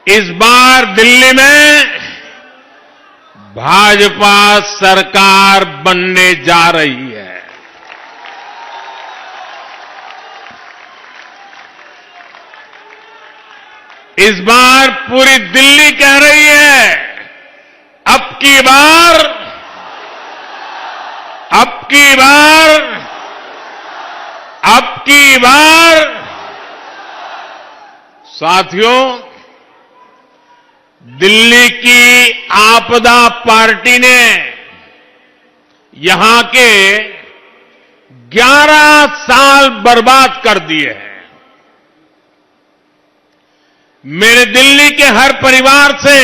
इस बार दिल्ली में भाजपा सरकार बनने जा रही है। इस बार पूरी दिल्ली कह रही है, अब की बार साथियों, दिल्ली की आपदा पार्टी ने यहां के 11 साल बर्बाद कर दिए हैं। मेरे दिल्ली के हर परिवार से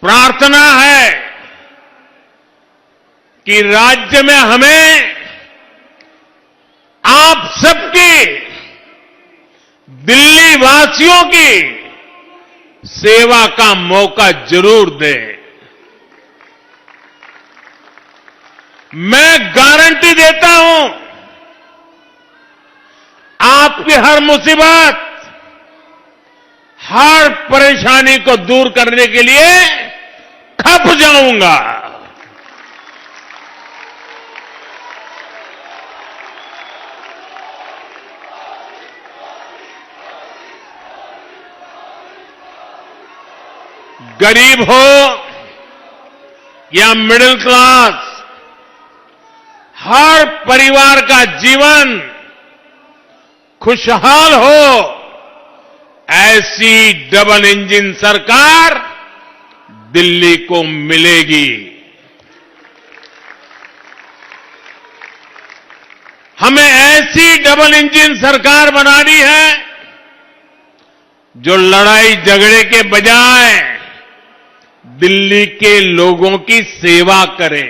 प्रार्थना है कि राज्य में हमें आप सबकी, दिल्ली वासियों की सेवा का मौका जरूर दें। मैं गारंटी देता हूं, आपकी हर मुसीबत, हर परेशानी को दूर करने के लिए खप जाऊंगा। गरीब हो या मिडिल क्लास, हर परिवार का जीवन खुशहाल हो, ऐसी डबल इंजन सरकार दिल्ली को मिलेगी। हमें ऐसी डबल इंजन सरकार बनानी है जो लड़ाई झगड़े के बजाय दिल्ली के लोगों की सेवा करे,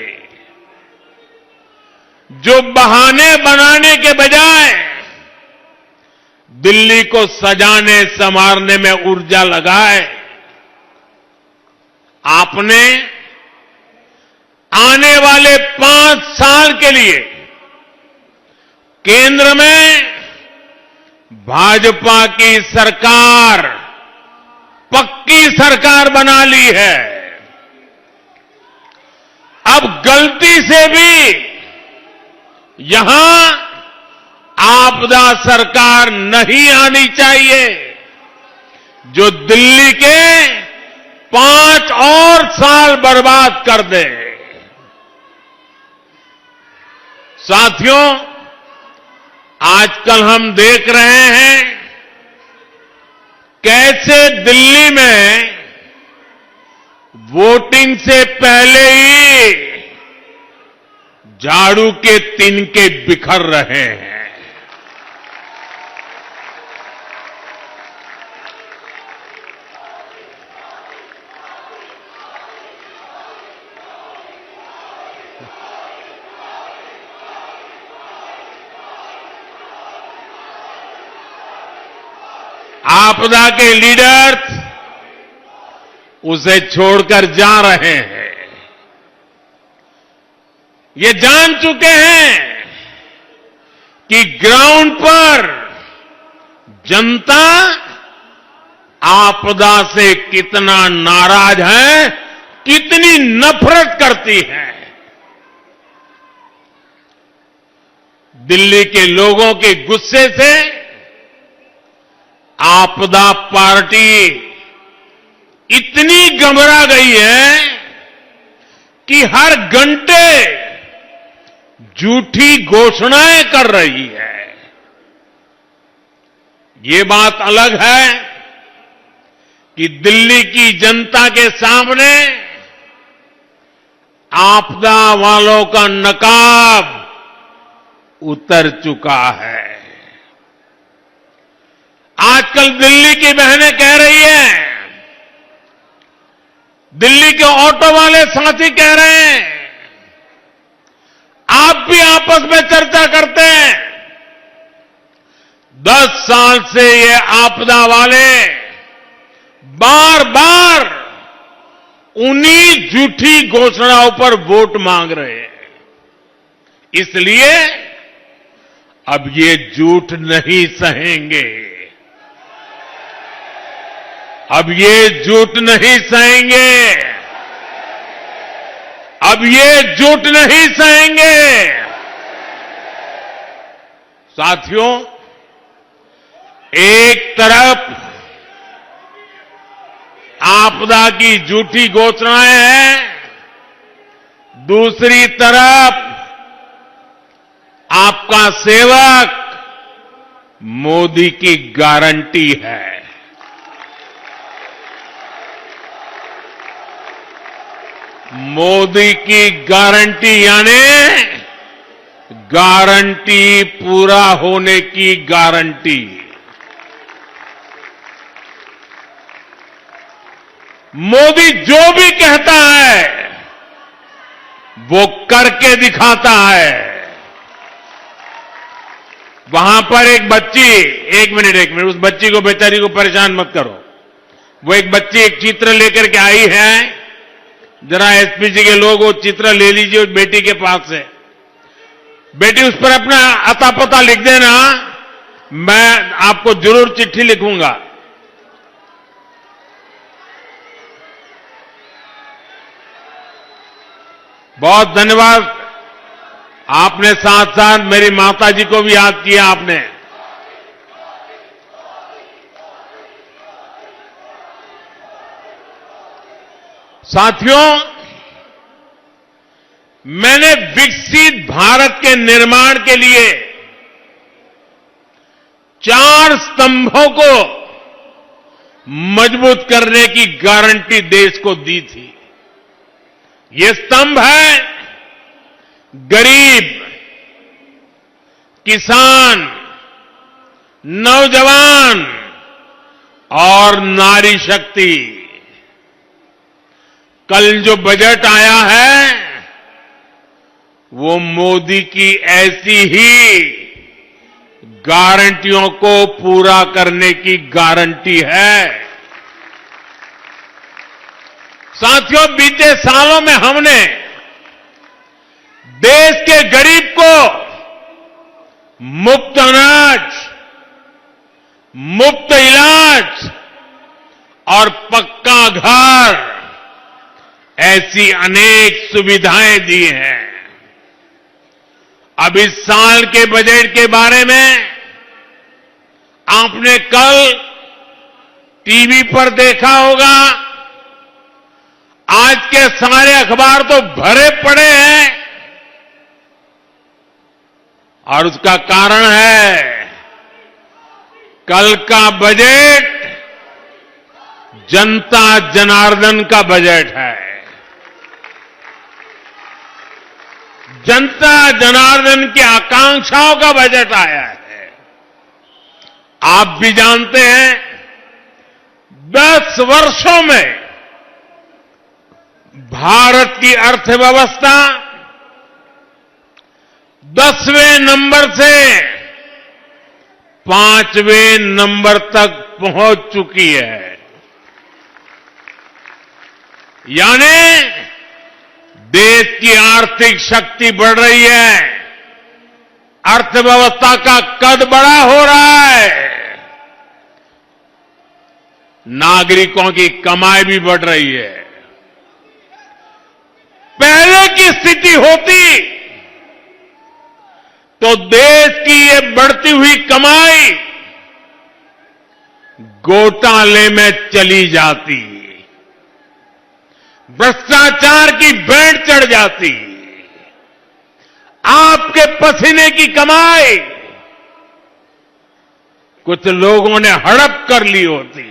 जो बहाने बनाने के बजाय दिल्ली को सजाने संवारने में ऊर्जा लगाए। आपने आने वाले 5 साल के लिए केंद्र में भाजपा की सरकार, पक्की सरकार बना ली है। अब गलती से भी यहां आपदा सरकार नहीं आनी चाहिए, जो दिल्ली के 5 और साल बर्बाद कर दे। साथियों, आजकल हम देख रहे हैं कैसे दिल्ली में वोटिंग से पहले ही झाड़ू के तिनके बिखर रहे हैं। आपदा के लीडर्स उसे छोड़कर जा रहे हैं। ये जान चुके हैं कि ग्राउंड पर जनता आपदा से कितना नाराज है, कितनी नफरत करती है। दिल्ली के लोगों के गुस्से से आपदा पार्टी इतनी घबरा गई है कि हर घंटे झूठी घोषणाएं कर रही है। ये बात अलग है कि दिल्ली की जनता के सामने आपदा वालों का नकाब उतर चुका है। आजकल दिल्ली की बहनें कह रही हैं, दिल्ली के ऑटो वाले साथी कह रहे हैं, आप भी आपस में चर्चा करते हैं। 10 साल से ये आपदा वाले बार बार उन्हीं झूठी घोषणाओं पर वोट मांग रहे हैं। इसलिए अब ये झूठ नहीं सहेंगे। अब ये झूठ नहीं सहेंगे, अब ये झूठ नहीं सहेंगे। साथियों, एक तरफ आपदा की झूठी घोषणाएं हैं, दूसरी तरफ आपका सेवक मोदी की गारंटी है। मोदी की गारंटी यानी गारंटी पूरा होने की गारंटी। मोदी जो भी कहता है वो करके दिखाता है। वहां पर एक बच्ची, एक मिनट, उस बच्ची को, बेचारी को परेशान मत करो। वो एक बच्ची एक चित्र लेकर के आई है, जरा एसपीसी के लोग वो चित्र ले लीजिए उस बेटी के पास से। बेटी उस पर अपना अता पता लिख देना, मैं आपको जरूर चिट्ठी लिखूंगा। बहुत धन्यवाद। आपने साथ साथ मेरी माता जी को भी याद किया आपने। साथियों, मैंने विकसित भारत के निर्माण के लिए 4 स्तंभों को मजबूत करने की गारंटी देश को दी थी। ये स्तंभ है गरीब, किसान, नौजवान और नारी शक्ति। कल जो बजट आया है वो मोदी की ऐसी ही गारंटियों को पूरा करने की गारंटी है। साथियों, बीते सालों में हमने देश के गरीब को मुफ्त अनाज, मुफ्त इलाज और पक्का घर, ऐसी अनेक सुविधाएं दी हैं। अब इस साल के बजट के बारे में आपने कल टीवी पर देखा होगा। आज के सारे अखबार तो भरे पड़े हैं और उसका कारण है कल का बजट जनता जनार्दन का बजट है। जनता जनार्दन की आकांक्षाओं का बजट आया है। आप भी जानते हैं 10 वर्षों में भारत की अर्थव्यवस्था 10वें नंबर से 5वें नंबर तक पहुंच चुकी है। यानी देश की आर्थिक शक्ति बढ़ रही है, अर्थव्यवस्था का कद बड़ा हो रहा है, नागरिकों की कमाई भी बढ़ रही है। पहले की स्थिति होती तो देश की ये बढ़ती हुई कमाई घोटाले में चली जाती, भ्रष्टाचार की भेंट चढ़ जाती, आपके पसीने की कमाई कुछ लोगों ने हड़प कर ली होती।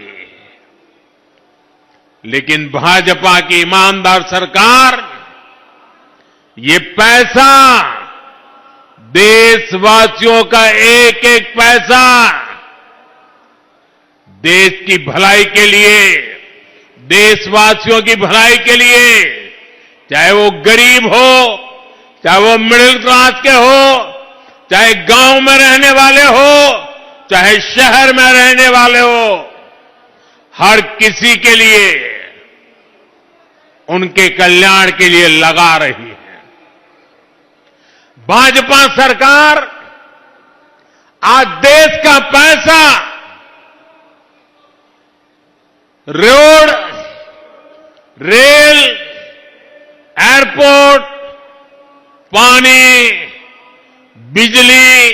लेकिन भाजपा की ईमानदार सरकार ये पैसा, देशवासियों का एक एक पैसा देश की भलाई के लिए, देशवासियों की भलाई के लिए, चाहे वो गरीब हो, चाहे वो मिडिल क्लास के हो, चाहे गांव में रहने वाले हो, चाहे शहर में रहने वाले हो, हर किसी के लिए, उनके कल्याण के लिए लगा रही है। भाजपा सरकार आज देश का पैसा रोड, रेल, एयरपोर्ट, पानी, बिजली,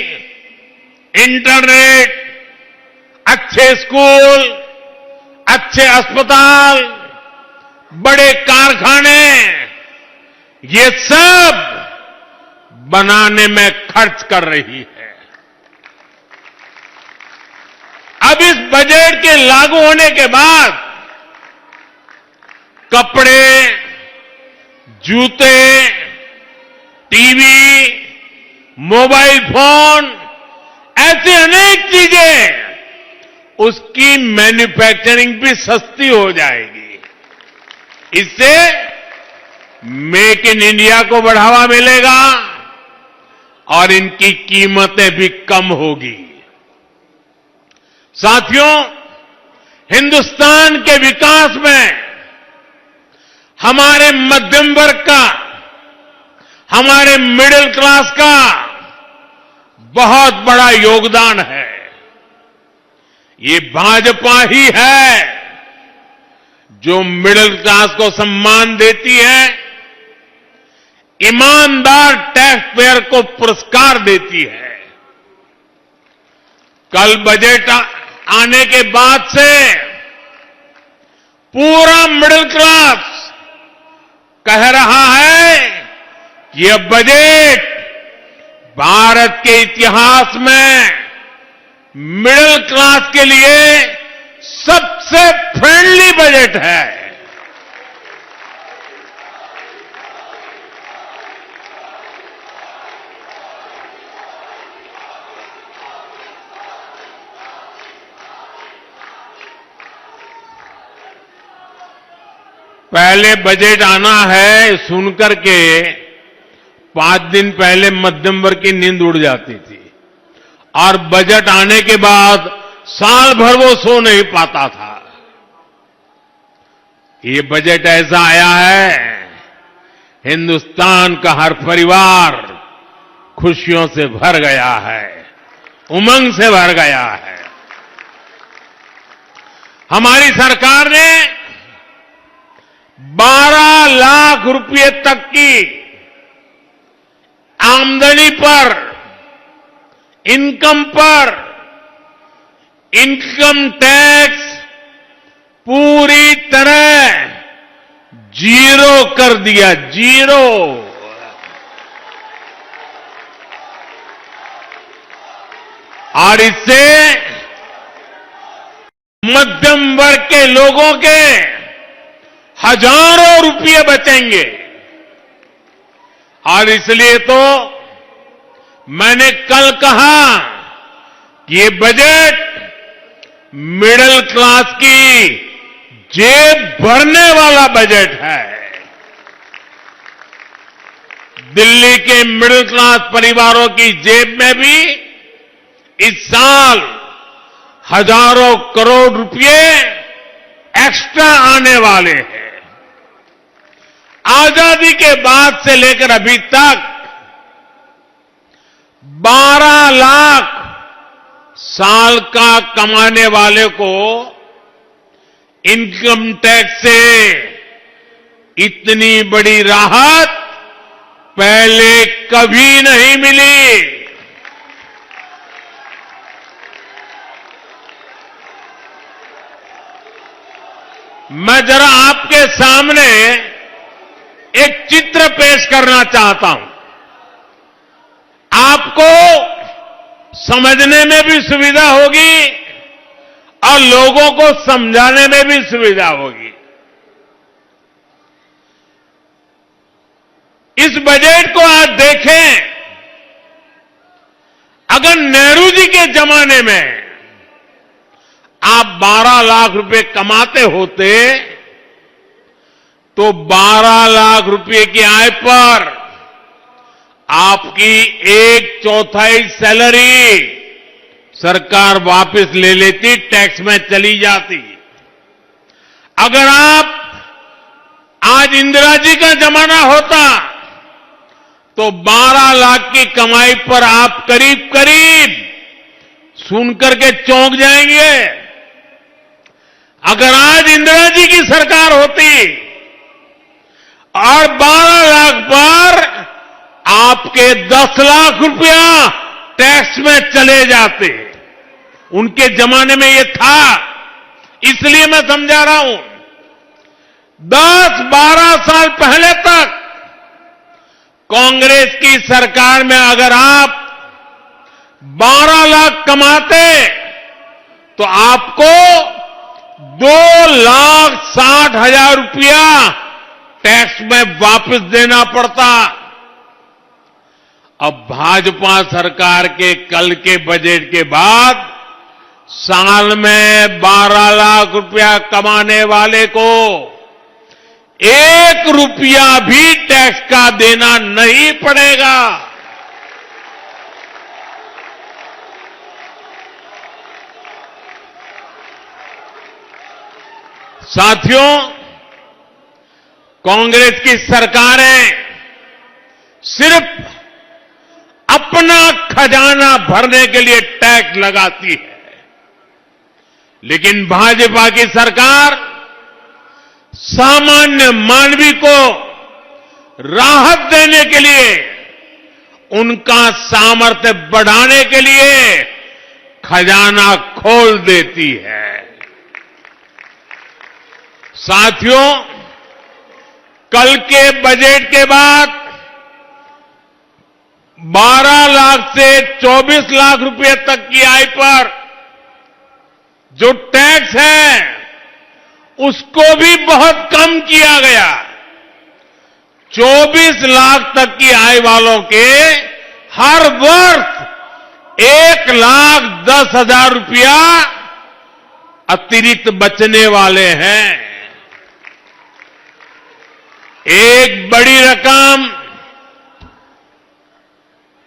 इंटरनेट, अच्छे स्कूल, अच्छे अस्पताल, बड़े कारखाने, ये सब बनाने में खर्च कर रही है। अब इस बजट के लागू होने के बाद कपड़े, जूते, टीवी, मोबाइल फोन, ऐसी अनेक चीजें, उसकी मैन्युफैक्चरिंग भी सस्ती हो जाएगी। इससे मेक इन इंडिया को बढ़ावा मिलेगा और इनकी कीमतें भी कम होगी। साथियों, हिंदुस्तान के विकास में हमारे मध्यम वर्ग का, हमारे मिडिल क्लास का बहुत बड़ा योगदान है। ये भाजपा ही है जो मिडिल क्लास को सम्मान देती है, ईमानदार टैक्स पेयर को पुरस्कार देती है। कल बजट आने के बाद से पूरा मिडिल क्लास कह रहा है कि यह बजट भारत के इतिहास में मिडिल क्लास के लिए सबसे फ्रेंडली बजट है। पहले बजट आना है सुनकर के 5 दिन पहले मध्यम वर्ग की नींद उड़ जाती थी और बजट आने के बाद साल भर वो सो नहीं पाता था। ये बजट ऐसा आया है, हिंदुस्तान का हर परिवार खुशियों से भर गया है, उमंग से भर गया है। हमारी सरकार ने 12 लाख रुपए तक की आमदनी पर, इनकम पर इनकम टैक्स पूरी तरह जीरो कर दिया, जीरो। और इससे मध्यम वर्ग के लोगों के हजारों रुपये बचेंगे। और इसलिए तो मैंने कल कहा कि ये बजट मिडिल क्लास की जेब भरने वाला बजट है। दिल्ली के मिडिल क्लास परिवारों की जेब में भी इस साल हजारों करोड़ रुपए एक्स्ट्रा आने वाले हैं। आजादी के बाद से लेकर अभी तक 12 लाख साल का कमाने वाले को इनकम टैक्स से इतनी बड़ी राहत पहले कभी नहीं मिली। मैं जरा आपके सामने एक चित्र पेश करना चाहता हूं। आपको समझने में भी सुविधा होगी और लोगों को समझाने में भी सुविधा होगी। इस बजट को आज देखें, अगर नेहरू जी के जमाने में आप 12 लाख रुपए कमाते होते तो 12 लाख रुपए की आय पर आपकी 1/4 सैलरी सरकार वापस ले लेती, टैक्स में चली जाती। अगर आप आज इंदिरा जी का जमाना होता तो 12 लाख की कमाई पर आप करीब करीब सुनकर के चौंक जाएंगे। अगर आज जी की सरकार होती और 12 लाख पर आपके 10 लाख रुपया टैक्स में चले जाते। उनके जमाने में ये था, इसलिए मैं समझा रहा हूं। 10-12 साल पहले तक कांग्रेस की सरकार में अगर आप 12 लाख कमाते तो आपको 2,60,000 रुपया टैक्स में वापस देना पड़ता। अब भाजपा सरकार के कल के बजट के बाद साल में 12 लाख रुपया कमाने वाले को 1 रुपया भी टैक्स का देना नहीं पड़ेगा। साथियों, कांग्रेस की सरकारें सिर्फ अपना खजाना भरने के लिए टैक्स लगाती है, लेकिन भाजपा की सरकार सामान्य मानवी को राहत देने के लिए, उनका सामर्थ्य बढ़ाने के लिए खजाना खोल देती है। साथियों, कल के बजट के बाद 12 लाख से 24 लाख रुपए तक की आय पर जो टैक्स है उसको भी बहुत कम किया गया। 24 लाख तक की आय वालों के हर वर्ष 1,10,000 रुपया अतिरिक्त बचने वाले हैं। एक बड़ी रकम।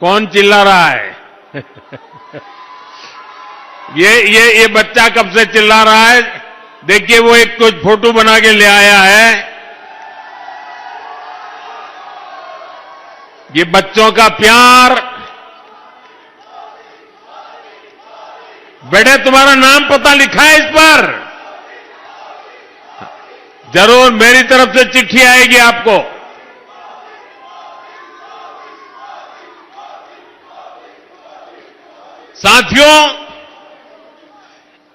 कौन चिल्ला रहा है? ये बच्चा कब से चिल्ला रहा है? देखिए, वो एक कुछ फोटो बना के ले आया है। ये बच्चों का प्यार। बेटे, तुम्हारा नाम पता लिखा है इस पर? जरूर मेरी तरफ से चिट्ठी आएगी आपको। साथियों,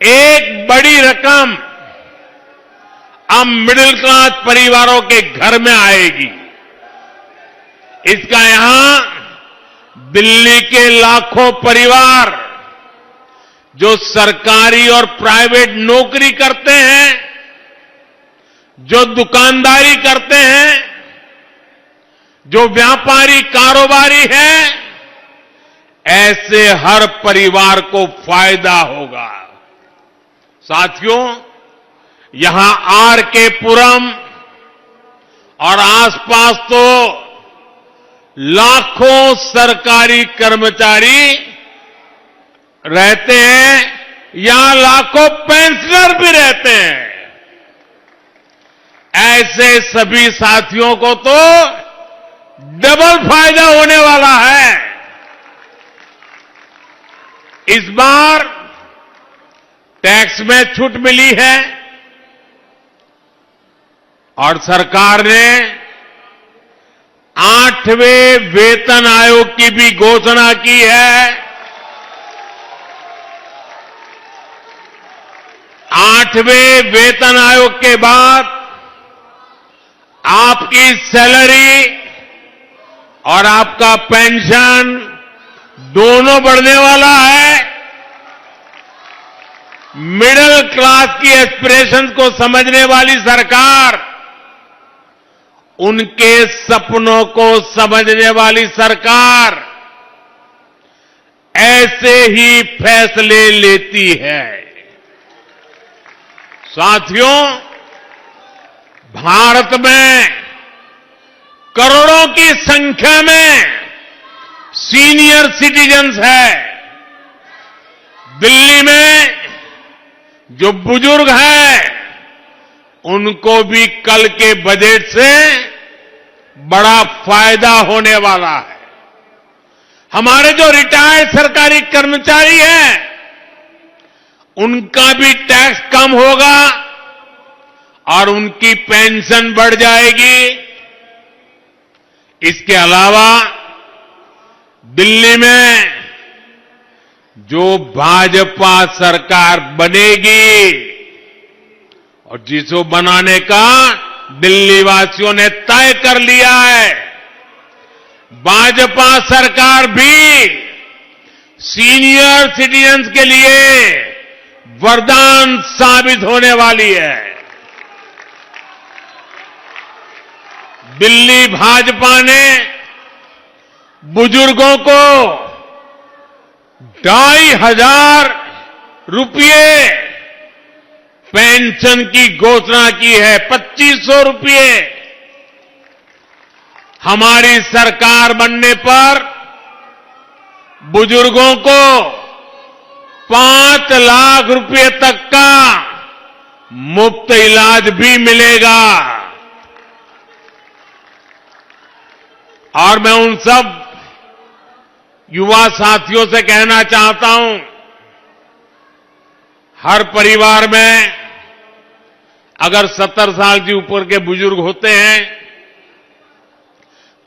एक बड़ी रकम अब मिडिल क्लास परिवारों के घर में आएगी। इसका यहां दिल्ली के लाखों परिवार जो सरकारी और प्राइवेट नौकरी करते हैं, जो दुकानदारी करते हैं, जो व्यापारी कारोबारी हैं, ऐसे हर परिवार को फायदा होगा। साथियों, यहां आर के पुरम और आसपास तो लाखों सरकारी कर्मचारी रहते हैं, यहां लाखों पेंशनर भी रहते हैं। ऐसे सभी साथियों को तो डबल फायदा होने वाला है। इस बार टैक्स में छूट मिली है और सरकार ने 8वें वेतन आयोग की भी घोषणा की है। 8वें वेतन आयोग के बाद आपकी सैलरी और आपका पेंशन दोनों बढ़ने वाला है। मिडिल क्लास की एस्पिरेशंस को समझने वाली सरकार, उनके सपनों को समझने वाली सरकार ऐसे ही फैसले लेती है। साथियों, भारत में करोड़ों की संख्या में सीनियर सिटीजन्स है। दिल्ली में जो बुजुर्ग हैं, उनको भी कल के बजट से बड़ा फायदा होने वाला है। हमारे जो रिटायर्ड सरकारी कर्मचारी हैं, उनका भी टैक्स कम होगा और उनकी पेंशन बढ़ जाएगी। इसके अलावा दिल्ली में जो भाजपा सरकार बनेगी और जिसको बनाने का दिल्ली वासियों ने तय कर लिया है, भाजपा सरकार भी सीनियर सिटीजन्स के लिए वरदान साबित होने वाली है। दिल्ली भाजपा ने बुजुर्गों को 2,500 रुपये पेंशन की घोषणा की है। 2,500 रुपये। हमारी सरकार बनने पर बुजुर्गों को 5 लाख रुपये तक का मुफ्त इलाज भी मिलेगा। और मैं उन सब युवा साथियों से कहना चाहता हूं, हर परिवार में अगर 70 साल से ऊपर के बुजुर्ग होते हैं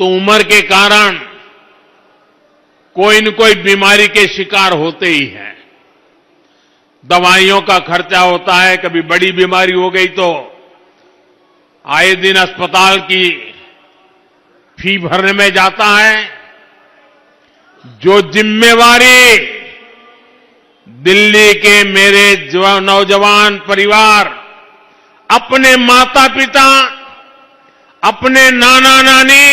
तो उम्र के कारण कोई न कोई बीमारी के शिकार होते ही हैं। दवाइयों का खर्चा होता है, कभी बड़ी बीमारी हो गई तो आए दिन अस्पताल की फी भरने में जाता है। जो जिम्मेवारी दिल्ली के मेरे नौजवान परिवार अपने माता पिता, अपने नाना नानी,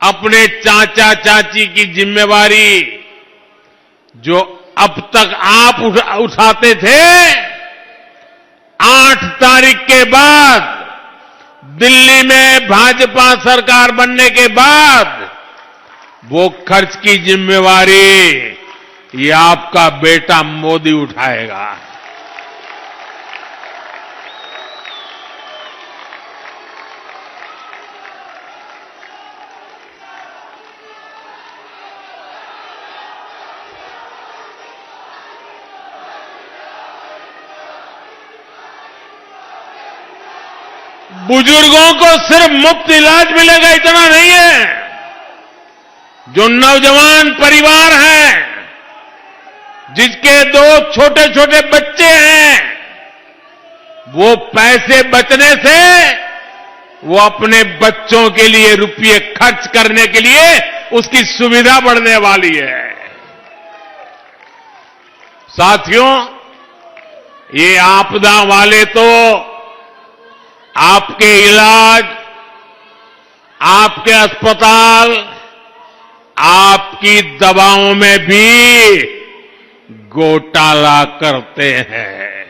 अपने चाचा चाची की जिम्मेवारी जो अब तक आप उठाते थे, 8 तारीख के बाद दिल्ली में भाजपा सरकार बनने के बाद वो खर्च की जिम्मेवारी ये आपका बेटा मोदी उठाएगा। बुजुर्गों को सिर्फ मुफ्त इलाज मिलेगा इतना नहीं है। जो नौजवान परिवार हैं, जिसके 2 छोटे छोटे बच्चे हैं, वो पैसे बचने से वो अपने बच्चों के लिए रुपये खर्च करने के लिए उसकी सुविधा बढ़ने वाली है। साथियों, ये आपदा वाले तो आपके इलाज, आपके अस्पताल, आपकी दवाओं में भी घोटाला करते हैं,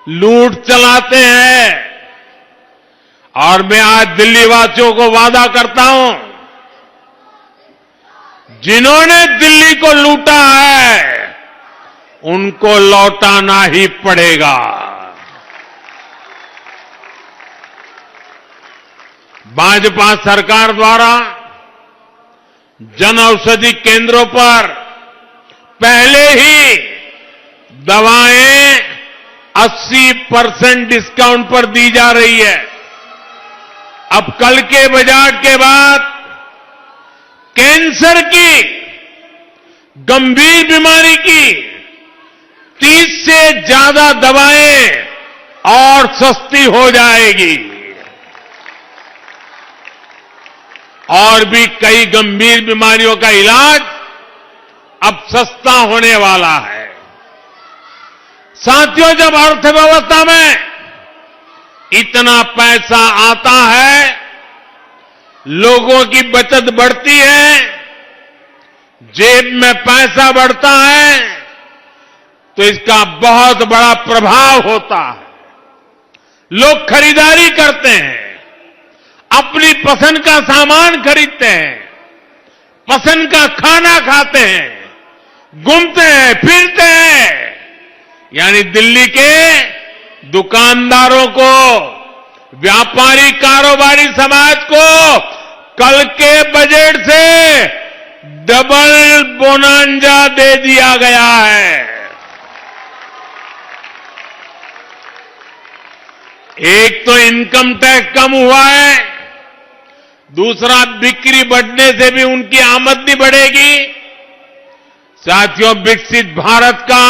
लूट चलाते हैं। और मैं आज दिल्ली वासियों को वादा करता हूं, जिन्होंने दिल्ली को लूटा है उनको लौटाना ही पड़ेगा। भाजपा सरकार द्वारा जन औषधि केंद्रों पर पहले ही दवाएं 80% डिस्काउंट पर दी जा रही है। अब कल के बजट के बाद कैंसर की, गंभीर बीमारी की 30 से ज्यादा दवाएं और सस्ती हो जाएगी। और भी कई गंभीर बीमारियों का इलाज अब सस्ता होने वाला है। साथियों, जब अर्थव्यवस्था में इतना पैसा आता है, लोगों की बचत बढ़ती है, जेब में पैसा बढ़ता है, तो इसका बहुत बड़ा प्रभाव होता है। लोग खरीदारी करते हैं, अपनी पसंद का सामान खरीदते हैं, पसंद का खाना खाते हैं, घूमते हैं, फिरते हैं। यानी दिल्ली के दुकानदारों को, व्यापारी कारोबारी समाज को कल के बजट से डबल बोनांजा दे दिया गया है। एक तो इनकम टैक्स कम हुआ है, दूसरा बिक्री बढ़ने से भी उनकी आमदनी बढ़ेगी। साथियों, विकसित भारत का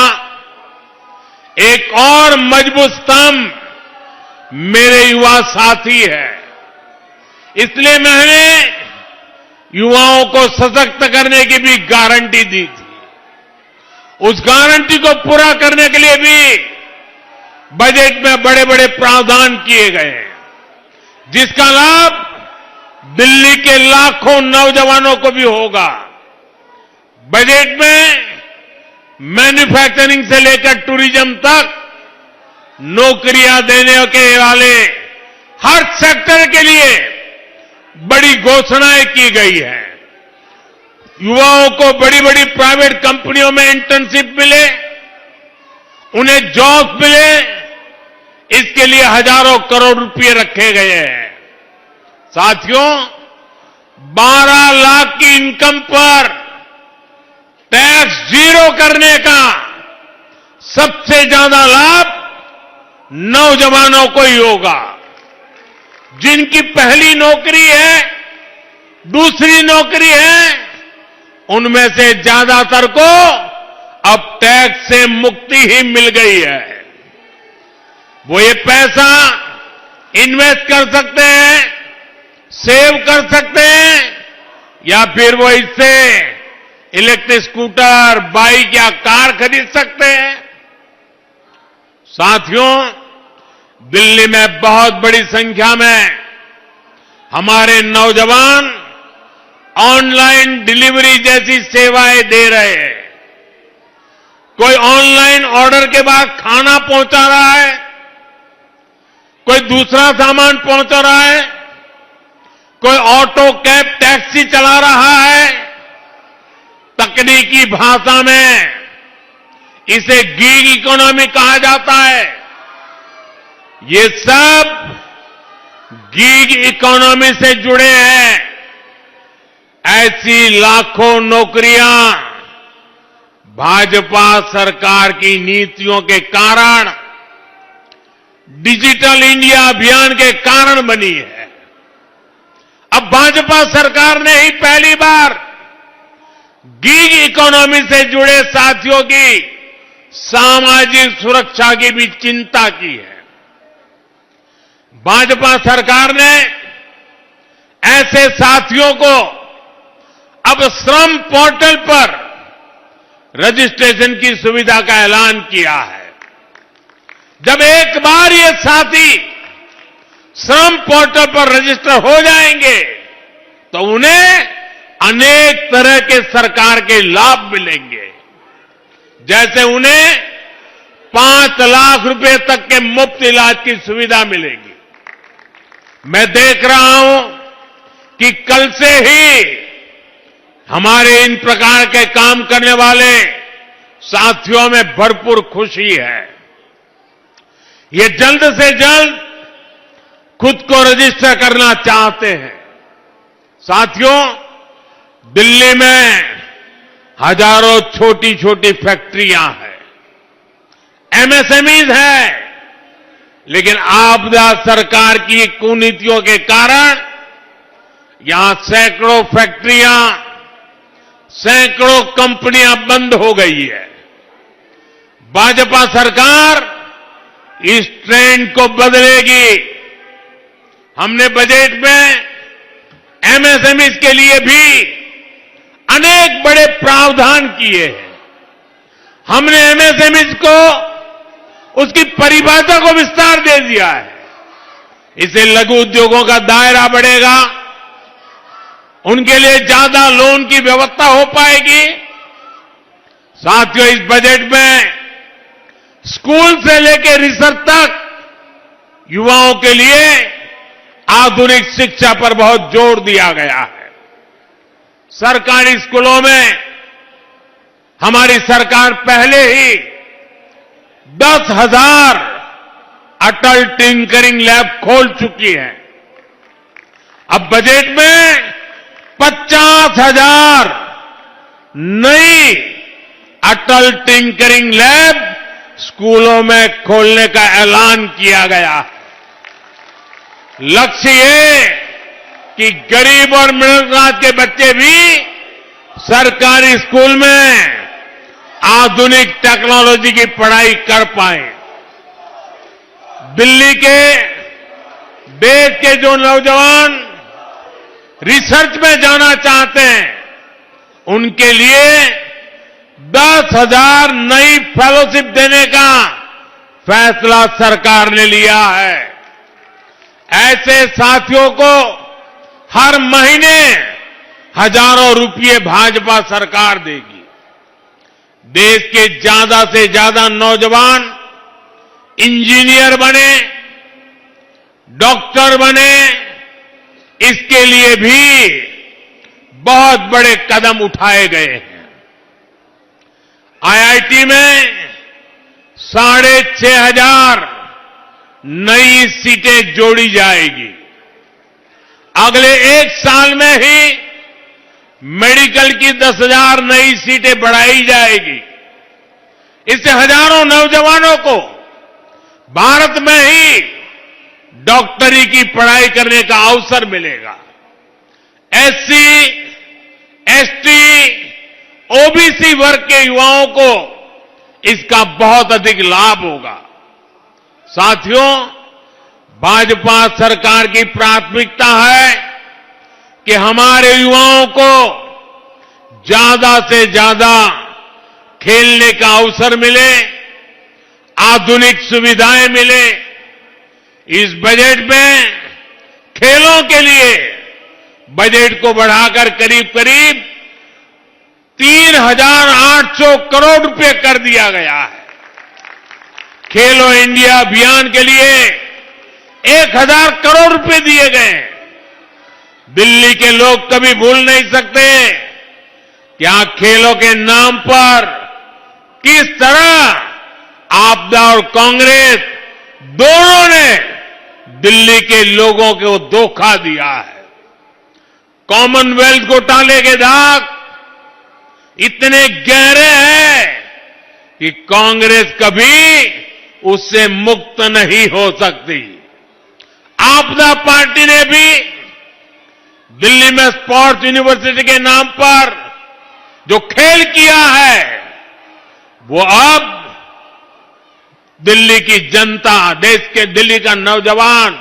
एक और मजबूत स्तंभ मेरे युवा साथी है। इसलिए मैंने युवाओं को सशक्त करने की भी गारंटी दी थी। उस गारंटी को पूरा करने के लिए भी बजट में बड़े बड़े प्रावधान किए गए हैं, जिसका लाभ दिल्ली के लाखों नौजवानों को भी होगा। बजट में मैन्युफैक्चरिंग से लेकर टूरिज्म तक नौकरियां देने के वाले हर सेक्टर के लिए बड़ी घोषणाएं की गई है। युवाओं को बड़ी बड़ी प्राइवेट कंपनियों में इंटर्नशिप मिले, उन्हें जॉब मिले, इसके लिए हजारों करोड़ रुपए रखे गए हैं। साथियों, 12 लाख की इनकम पर टैक्स जीरो करने का सबसे ज्यादा लाभ नौजवानों को ही होगा। जिनकी पहली नौकरी है, दूसरी नौकरी है, उनमें से ज्यादातर को अब टैक्स से मुक्ति ही मिल गई है। वो ये पैसा इन्वेस्ट कर सकते हैं, सेव कर सकते हैं, या फिर वो इससे इलेक्ट्रिक स्कूटर, बाइक या कार खरीद सकते हैं। साथियों, दिल्ली में बहुत बड़ी संख्या में हमारे नौजवान ऑनलाइन डिलीवरी जैसी सेवाएं दे रहे हैं। कोई ऑनलाइन ऑर्डर के बाद खाना पहुंचा रहा है, कोई दूसरा सामान पहुंचा रहा है, कोई ऑटो, कैब, टैक्सी चला रहा है। तकनीकी भाषा में इसे गिग इकोनॉमी कहा जाता है। ये सब गिग इकोनॉमी से जुड़े हैं। ऐसी लाखों नौकरियां भाजपा सरकार की नीतियों के कारण, डिजिटल इंडिया अभियान के कारण बनी है। अब भाजपा सरकार ने ही पहली बार गिग इकोनॉमी से जुड़े साथियों की सामाजिक सुरक्षा की भी चिंता की है। भाजपा सरकार ने ऐसे साथियों को अब श्रम पोर्टल पर रजिस्ट्रेशन की सुविधा का ऐलान किया है। जब एक बार ये साथी श्रम पोर्टल पर रजिस्टर हो जाएंगे तो उन्हें अनेक तरह के सरकार के लाभ मिलेंगे। जैसे उन्हें 5 लाख रुपए तक के मुफ्त इलाज की सुविधा मिलेगी। मैं देख रहा हूं कि कल से ही हमारे इन प्रकार के काम करने वाले साथियों में भरपूर खुशी है। ये जल्द से जल्द खुद को रजिस्टर करना चाहते हैं। साथियों, दिल्ली में हजारों छोटी छोटी फैक्ट्रियां हैं, एमएसएमईज हैं, लेकिन आपदा सरकार की कुनीतियों के कारण यहां सैकड़ों फैक्ट्रियां, सैकड़ों कंपनियां बंद हो गई है। भाजपा सरकार इस ट्रेंड को बदलेगी। हमने बजट में एमएसएमई के लिए भी अनेक बड़े प्रावधान किए हैं। हमने एमएसएमई को उसकी परिभाषा को विस्तार दे दिया है। इससे लघु उद्योगों का दायरा बढ़ेगा, उनके लिए ज्यादा लोन की व्यवस्था हो पाएगी। साथियों, इस बजट में स्कूल से लेकर रिसर्च तक युवाओं के लिए आधुनिक शिक्षा पर बहुत जोर दिया गया है। सरकारी स्कूलों में हमारी सरकार पहले ही 10,000 अटल टिंकरिंग लैब खोल चुकी है। अब बजट में 50,000 नई अटल टिंकरिंग लैब स्कूलों में खोलने का ऐलान किया गया है। लक्ष्य ये कि गरीब और मिडिल क्लास के बच्चे भी सरकारी स्कूल में आधुनिक टेक्नोलॉजी की पढ़ाई कर पाए। दिल्ली के देश के जो नौजवान रिसर्च में जाना चाहते हैं, उनके लिए 10,000 नई फेलोशिप देने का फैसला सरकार ने लिया है। ऐसे साथियों को हर महीने हजारों रुपये भाजपा सरकार देगी। देश के ज्यादा से ज्यादा नौजवान इंजीनियर बने, डॉक्टर बने, इसके लिए भी बहुत बड़े कदम उठाए गए हैं। आईआईटी में 6,500 नई सीटें जोड़ी जाएगी। अगले एक साल में ही मेडिकल की 10,000 नई सीटें बढ़ाई जाएगी। इससे हजारों नौजवानों को भारत में ही डॉक्टरी की पढ़ाई करने का अवसर मिलेगा। एससी, एसटी, ओबीसी वर्ग के युवाओं को इसका बहुत अधिक लाभ होगा। साथियों, भाजपा सरकार की प्राथमिकता है कि हमारे युवाओं को ज्यादा से ज्यादा खेलने का अवसर मिले, आधुनिक सुविधाएं मिले। इस बजट में खेलों के लिए बजट को बढ़ाकर करीब करीब 3,800 करोड़ रुपए कर दिया गया है। खेलो इंडिया अभियान के लिए 1,000 करोड़ रुपए दिए गए हैं। दिल्ली के लोग कभी भूल नहीं सकते क्या खेलों के नाम पर किस तरह आपदा और कांग्रेस दोनों ने दिल्ली के लोगों को धोखा दिया है। कॉमनवेल्थ घोटाले के दाग इतने गहरे हैं कि कांग्रेस कभी उससे मुक्त नहीं हो सकती। आपदा पार्टी ने भी दिल्ली में स्पोर्ट्स यूनिवर्सिटी के नाम पर जो खेल किया है, वो अब दिल्ली की जनता, देश के दिल्ली का नौजवान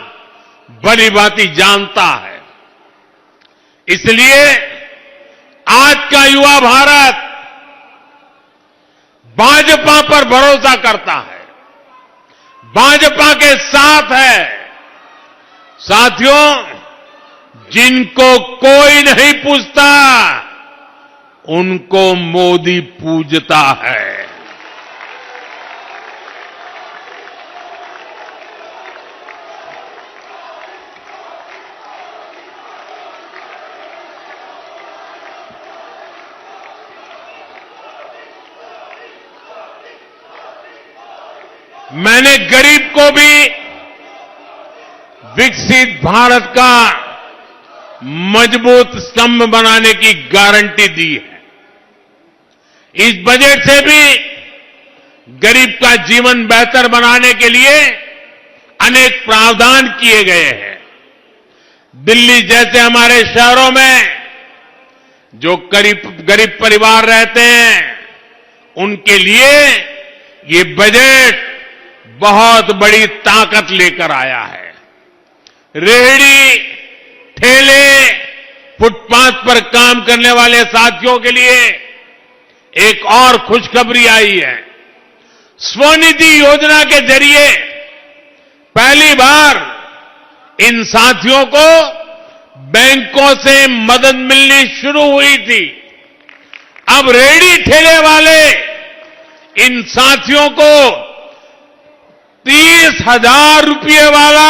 भली भांति जानता है। इसलिए आज का युवा भारत भाजपा पर भरोसा करता है, भाजपा के साथ है। साथियों, जिनको कोई नहीं पूछता, उनको मोदी पूजता है। मैंने गरीब को भी विकसित भारत का मजबूत स्तंभ बनाने की गारंटी दी है। इस बजट से भी गरीब का जीवन बेहतर बनाने के लिए अनेक प्रावधान किए गए हैं। दिल्ली जैसे हमारे शहरों में जो गरीब परिवार रहते हैं, उनके लिए ये बजट बहुत बड़ी ताकत लेकर आया है। रेहड़ी, ठेले, फुटपाथ पर काम करने वाले साथियों के लिए एक और खुशखबरी आई है। स्वनिधि योजना के जरिए पहली बार इन साथियों को बैंकों से मदद मिलनी शुरू हुई थी। अब रेहड़ी ठेले वाले इन साथियों को 30,000 रुपये वाला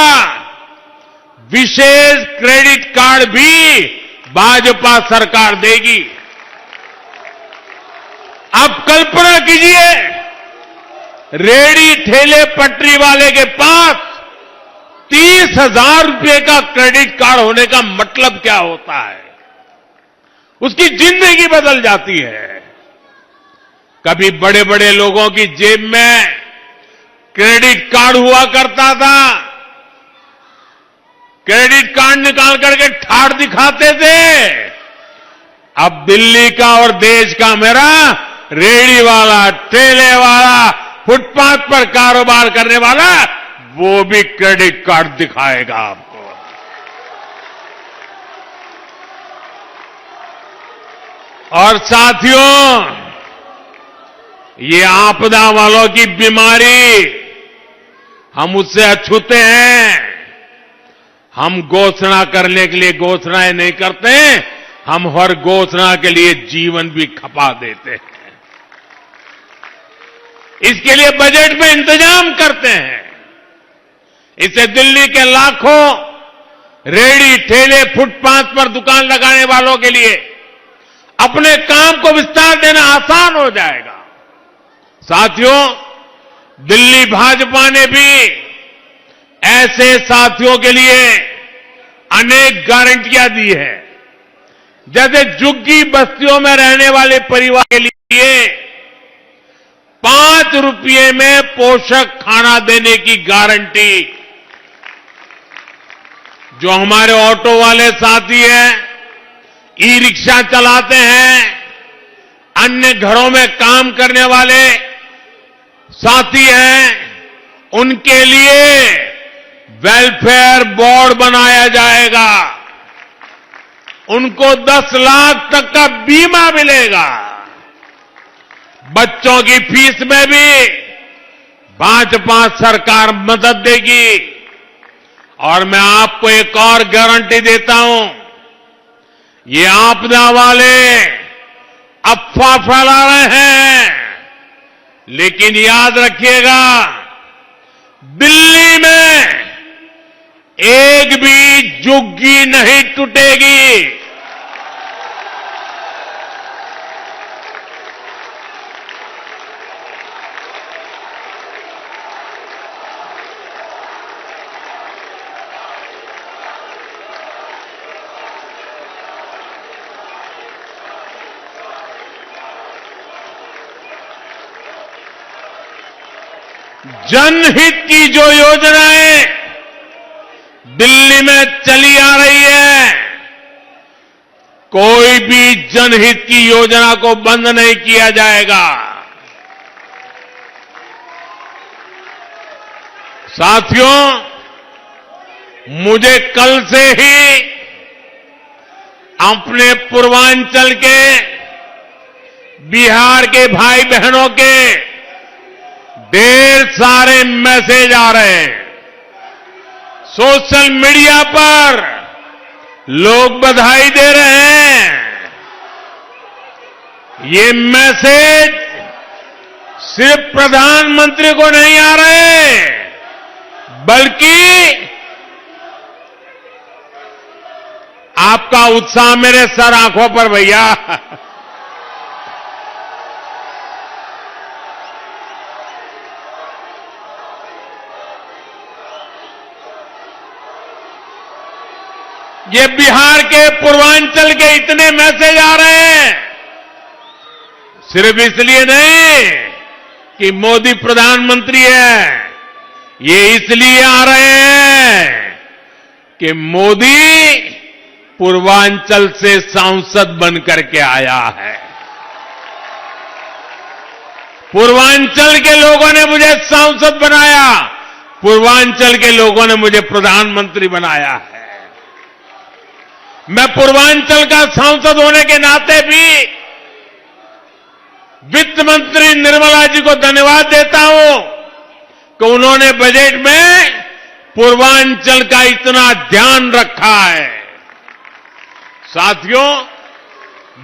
विशेष क्रेडिट कार्ड भी भाजपा सरकार देगी। अब कल्पना कीजिए, रेहड़ी ठेले पटरी वाले के पास 30,000 रुपये का क्रेडिट कार्ड होने का मतलब क्या होता है। उसकी जिंदगी बदल जाती है। कभी बड़े बड़े लोगों की जेब में क्रेडिट कार्ड हुआ करता था, क्रेडिट कार्ड निकाल करके ठाड़ दिखाते थे। अब दिल्ली का और देश का मेरा रेहड़ी वाला, ठेले वाला, फुटपाथ पर कारोबार करने वाला, वो भी क्रेडिट कार्ड दिखाएगा आपको। और साथियों, ये आपदा वालों की बीमारी, हम उससे अछूते हैं। हम घोषणा करने के लिए घोषणाएं नहीं करते, हम हर घोषणा के लिए जीवन भी खपा देते हैं। इसके लिए बजट में इंतजाम करते हैं। इससे दिल्ली के लाखों रेहड़ी, ठेले, फुटपाथ पर दुकान लगाने वालों के लिए अपने काम को विस्तार देना आसान हो जाएगा। साथियों, दिल्ली भाजपा ने भी ऐसे साथियों के लिए अनेक गारंटियां दी है। जैसे झुग्गी बस्तियों में रहने वाले परिवार के लिए 5 रुपये में पोषक खाना देने की गारंटी। जो हमारे ऑटो वाले साथी हैं, ई रिक्शा चलाते हैं, अन्य घरों में काम करने वाले साथी हैं, उनके लिए वेलफेयर बोर्ड बनाया जाएगा। उनको 10 लाख तक का बीमा मिलेगा। बच्चों की फीस में भी भाजपा सरकार मदद देगी। और मैं आपको एक और गारंटी देता हूं, ये आपदा वाले अफवाह फैला रहे हैं, लेकिन याद रखिएगा, दिल्ली में एक भी झुग्गी नहीं टूटेगी। जनहित की जो योजनाएं दिल्ली में चली आ रही है, कोई भी जनहित की योजना को बंद नहीं किया जाएगा। साथियों, मुझे कल से ही अपने पूर्वांचल के, बिहार के भाई बहनों के ढेर सारे मैसेज आ रहे हैं। सोशल मीडिया पर लोग बधाई दे रहे हैं। ये मैसेज सिर्फ प्रधानमंत्री को नहीं आ रहे, बल्कि आपका उत्साह मेरे सर आंखों पर भैया। ये बिहार के पूर्वांचल के इतने मैसेज आ रहे हैं, सिर्फ इसलिए नहीं कि मोदी प्रधानमंत्री है, ये इसलिए आ रहे हैं कि मोदी पूर्वांचल से सांसद बनकर के आया है। पूर्वांचल के लोगों ने मुझे सांसद बनाया, पूर्वांचल के लोगों ने मुझे प्रधानमंत्री बनाया है। मैं पूर्वांचल का सांसद होने के नाते भी वित्त मंत्री निर्मला जी को धन्यवाद देता हूं कि उन्होंने बजट में पूर्वांचल का इतना ध्यान रखा है। साथियों,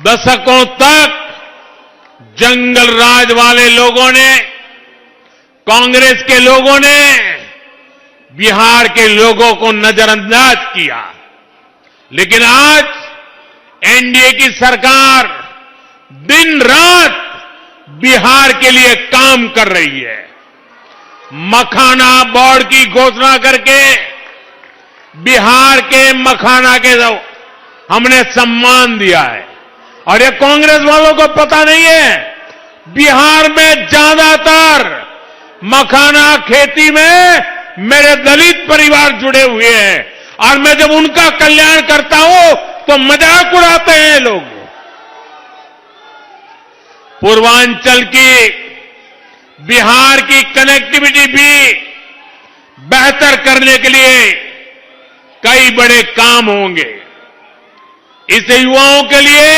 दशकों तक जंगल राज वाले लोगों ने, कांग्रेस के लोगों ने बिहार के लोगों को नजरअंदाज किया, लेकिन आज एनडीए की सरकार दिन रात बिहार के लिए काम कर रही है। मखाना बोर्ड की घोषणा करके बिहार के मखाना के हमने सम्मान दिया है। और ये कांग्रेस वालों को पता नहीं है, बिहार में ज्यादातर मखाना खेती में मेरे दलित परिवार जुड़े हुए हैं और मैं जब उनका कल्याण करता हूं तो मजाक उड़ाते हैं लोग। पूर्वांचल की, बिहार की कनेक्टिविटी भी बेहतर करने के लिए कई बड़े काम होंगे। इससे युवाओं के लिए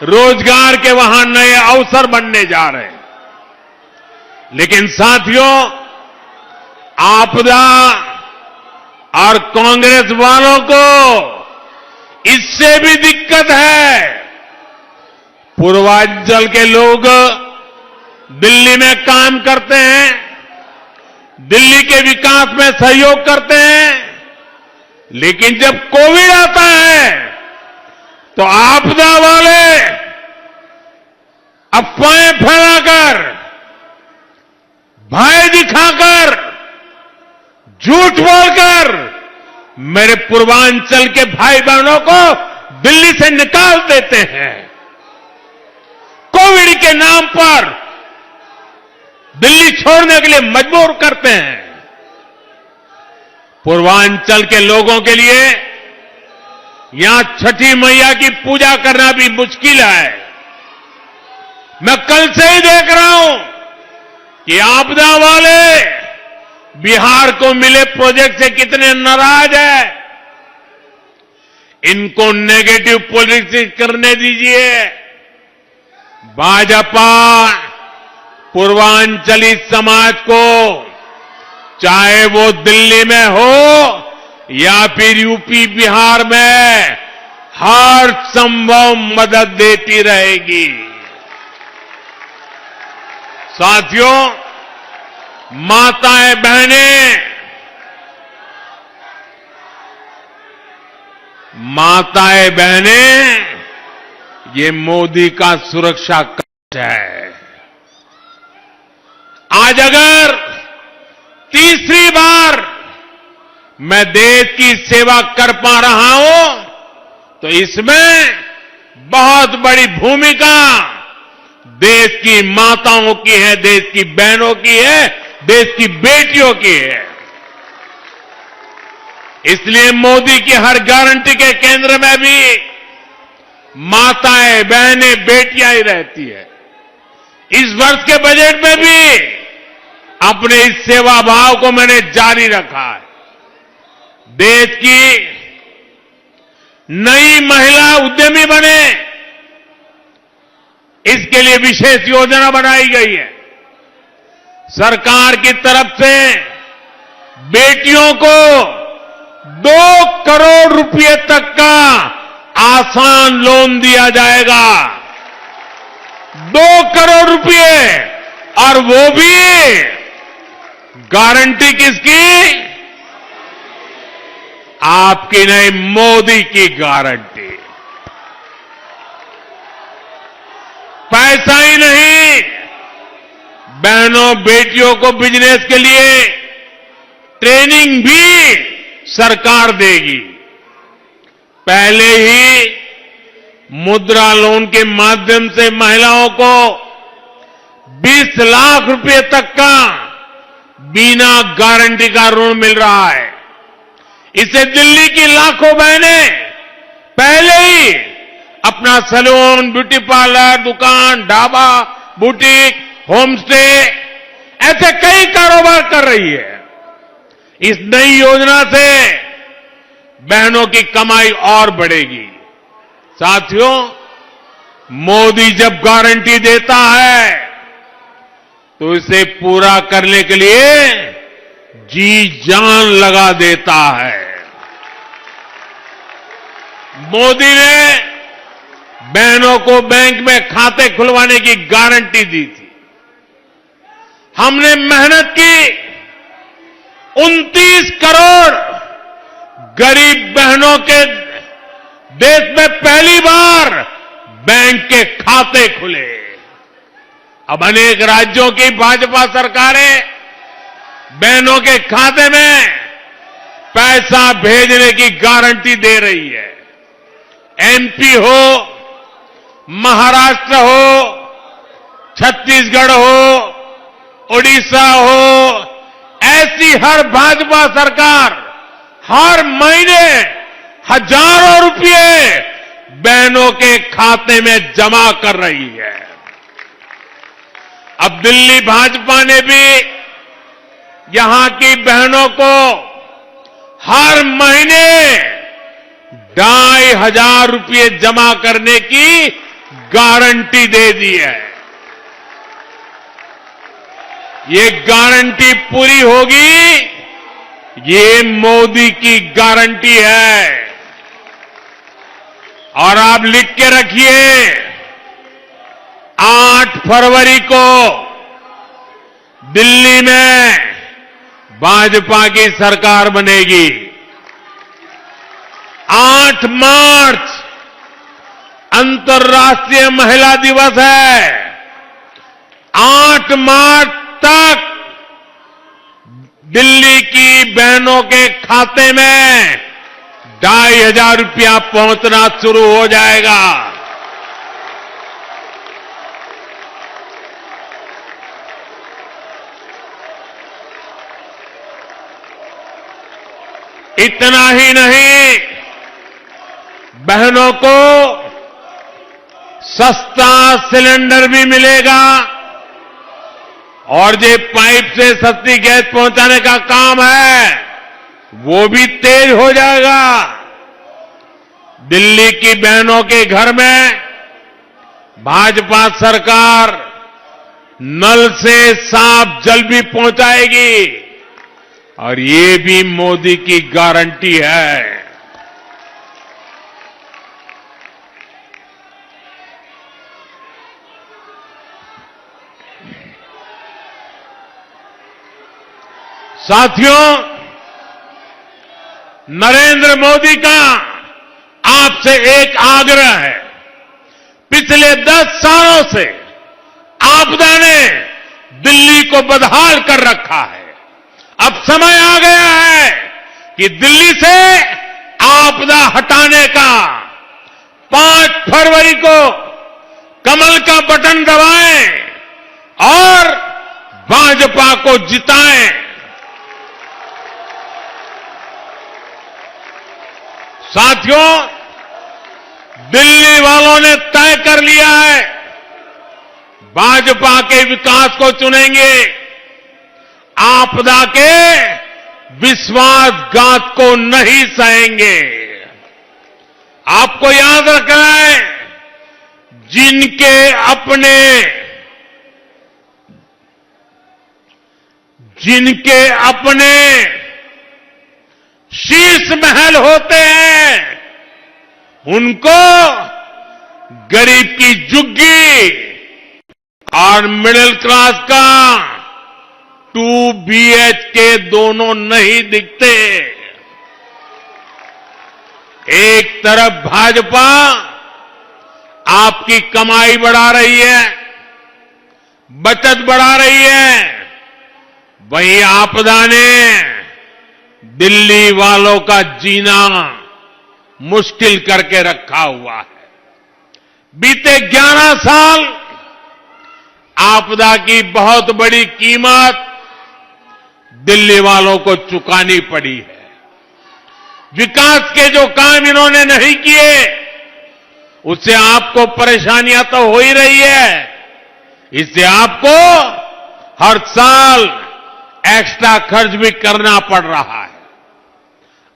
रोजगार के वहां नए अवसर बनने जा रहे हैं। लेकिन साथियों, आपदा और कांग्रेस वालों को इससे भी दिक्कत है। पूर्वांचल के लोग दिल्ली में काम करते हैं, दिल्ली के विकास में सहयोग करते हैं, लेकिन जब कोविड आता है तो आपदा वाले अफवाहें फैलाकर, भय दिखाकर, झूठ बोलकर मेरे पूर्वांचल के भाई बहनों को दिल्ली से निकाल देते हैं। कोविड के नाम पर दिल्ली छोड़ने के लिए मजबूर करते हैं। पूर्वांचल के लोगों के लिए यहां छठी मैया की पूजा करना भी मुश्किल है। मैं कल से ही देख रहा हूं कि आपदा वाले बिहार को मिले प्रोजेक्ट से कितने नाराज हैं। इनको नेगेटिव पॉलिटिक्स करने दीजिए। भाजपा पूर्वांचली समाज को, चाहे वो दिल्ली में हो या फिर यूपी बिहार में, हर संभव मदद देती रहेगी। साथियों, माताएं बहनें, ये मोदी का सुरक्षा कवच है। आज अगर तीसरी बार मैं देश की सेवा कर पा रहा हूं तो इसमें बहुत बड़ी भूमिका देश की माताओं की है, देश की बहनों की है, देश की बेटियों की है। इसलिए मोदी की हर गारंटी के केंद्र में भी माताएं, बहनें, बेटियां ही रहती है। इस वर्ष के बजट में भी अपने इस सेवा भाव को मैंने जारी रखा है। देश की नई महिला उद्यमी बने, इसके लिए विशेष योजना बनाई गई है। सरकार की तरफ से बेटियों को 2 करोड़ रुपए तक का आसान लोन दिया जाएगा। 2 करोड़ रुपए, और वो भी गारंटी किसकी? आपकी नहीं, मोदी की गारंटी। पैसा ही नहीं, बहनों बेटियों को बिजनेस के लिए ट्रेनिंग भी सरकार देगी। पहले ही मुद्रा लोन के माध्यम से महिलाओं को 20 लाख रुपए तक का बिना गारंटी का ऋण मिल रहा है। इससे दिल्ली की लाखों बहनें पहले ही अपना सैलून, ब्यूटी पार्लर, दुकान, ढाबा, बुटीक, होम स्टे, ऐसे कई कारोबार कर रही है। इस नई योजना से बहनों की कमाई और बढ़ेगी। साथियों, मोदी जब गारंटी देता है तो इसे पूरा करने के लिए जी जान लगा देता है। मोदी ने बहनों को बैंक में खाते खुलवाने की गारंटी दी थी। हमने मेहनत की, 29 करोड़ गरीब बहनों के देश में पहली बार बैंक के खाते खुले। अब अनेक राज्यों की भाजपा सरकारें बहनों के खाते में पैसा भेजने की गारंटी दे रही है। एमपी हो, महाराष्ट्र हो, छत्तीसगढ़ हो, उड़ीसा हो, ऐसी हर भाजपा सरकार हर महीने हजारों रुपये बहनों के खाते में जमा कर रही है। अब दिल्ली भाजपा ने भी यहां की बहनों को हर महीने 2,500 रुपये जमा करने की गारंटी दे दी है। ये गारंटी पूरी होगी, ये मोदी की गारंटी है। और आप लिख के रखिए, 8 फरवरी को दिल्ली में भाजपा की सरकार बनेगी। 8 मार्च अंतर्राष्ट्रीय महिला दिवस है। 8 मार्च तक दिल्ली की बहनों के खाते में 2,500 रुपया पहुंचना शुरू हो जाएगा। इतना ही नहीं, बहनों को सस्ता सिलेंडर भी मिलेगा और जो पाइप से सस्ती गैस पहुंचाने का काम है वो भी तेज हो जाएगा। दिल्ली की बहनों के घर में भाजपा सरकार नल से साफ जल भी पहुंचाएगी और ये भी मोदी की गारंटी है। साथियों, नरेंद्र मोदी का आपसे एक आग्रह है। पिछले 10 सालों से आपदा ने दिल्ली को बदहाल कर रखा है। अब समय आ गया है कि दिल्ली से आपदा हटाने का 5 फरवरी को कमल का बटन दबाएं और भाजपा को जिताएं। साथियों, दिल्ली वालों ने तय कर लिया है, भाजपा के विकास को चुनेंगे, आपदा के विश्वासघात को नहीं सहेंगे। आपको याद रखना है, जिनके अपने शीश महल होते हैं, उनको गरीब की झुग्गी और मिडिल क्लास का 2 BHK दोनों नहीं दिखते। एक तरफ भाजपा आपकी कमाई बढ़ा रही है, बचत बढ़ा रही है, वहीं आपदा ने दिल्ली वालों का जीना मुश्किल करके रखा हुआ है। बीते 11 साल आपदा की बहुत बड़ी कीमत दिल्ली वालों को चुकानी पड़ी है। विकास के जो काम इन्होंने नहीं किए, उससे आपको परेशानियां तो हो ही रही है, इससे आपको हर साल एक्स्ट्रा खर्च भी करना पड़ रहा है।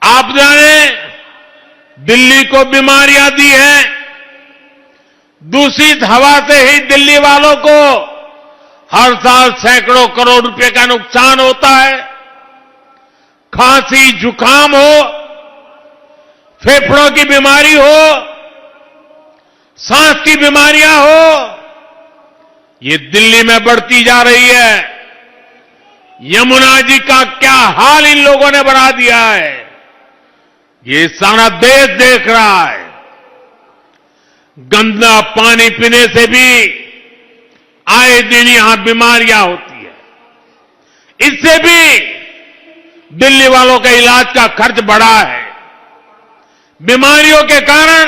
आपदा ने दिल्ली को बीमारियां दी हैं। दूषित हवा से ही दिल्ली वालों को हर साल सैकड़ों करोड़ रुपए का नुकसान होता है। खांसी, जुकाम हो, फेफड़ों की बीमारी हो, सांस की बीमारियां हो, ये दिल्ली में बढ़ती जा रही है। यमुना जी का क्या हाल इन लोगों ने बढ़ा दिया है, ये सारा देश देख रहा है। गंदा पानी पीने से भी आए दिन यहां बीमारियां होती है। इससे भी दिल्ली वालों के इलाज का खर्च बढ़ा है। बीमारियों के कारण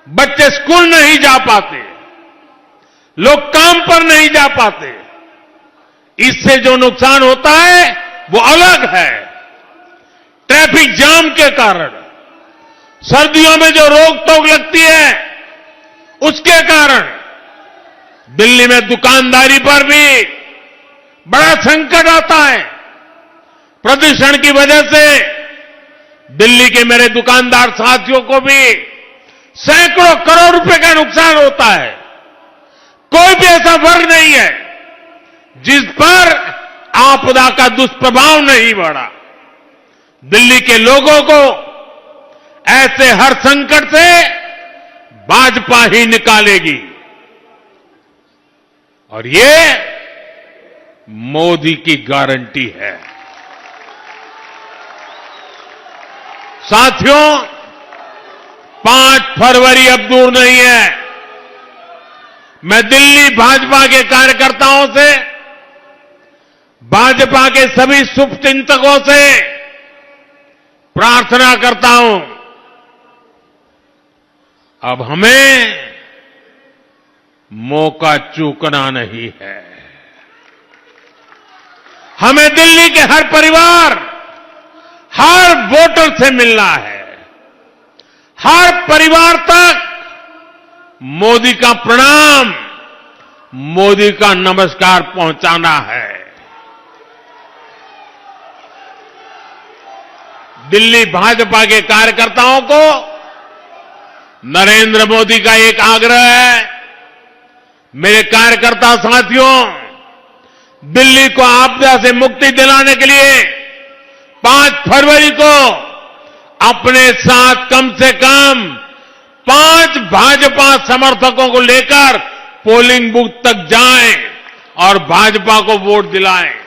बच्चे स्कूल नहीं जा पाते, लोग काम पर नहीं जा पाते। इससे जो नुकसान होता है वो अलग है। ट्रैफिक ट्रैफिक जाम के कारण, सर्दियों में जो रोक टोक लगती है उसके कारण दिल्ली में दुकानदारी पर भी बड़ा संकट आता है। प्रदूषण की वजह से दिल्ली के मेरे दुकानदार साथियों को भी सैकड़ों करोड़ रुपए का नुकसान होता है। कोई भी ऐसा वर्ग नहीं है जिस पर आपदा का दुष्प्रभाव नहीं बढ़ा। दिल्ली के लोगों को ऐसे हर संकट से भाजपा ही निकालेगी और ये मोदी की गारंटी है। साथियों, 5 फरवरी अब दूर नहीं है। मैं दिल्ली भाजपा के कार्यकर्ताओं से, भाजपा के सभी शुभचिंतकों से प्रार्थना करता हूं, अब हमें मौका चूकना नहीं है। हमें दिल्ली के हर परिवार, हर वोटर से मिलना है। हर परिवार तक मोदी का प्रणाम, मोदी का नमस्कार पहुंचाना है। दिल्ली भाजपा के कार्यकर्ताओं को नरेंद्र मोदी का एक आग्रह है। मेरे कार्यकर्ता साथियों, दिल्ली को आपदा से मुक्ति दिलाने के लिए 5 फरवरी को अपने साथ कम से कम 5 भाजपा समर्थकों को लेकर पोलिंग बूथ तक जाएं और भाजपा को वोट दिलाएं।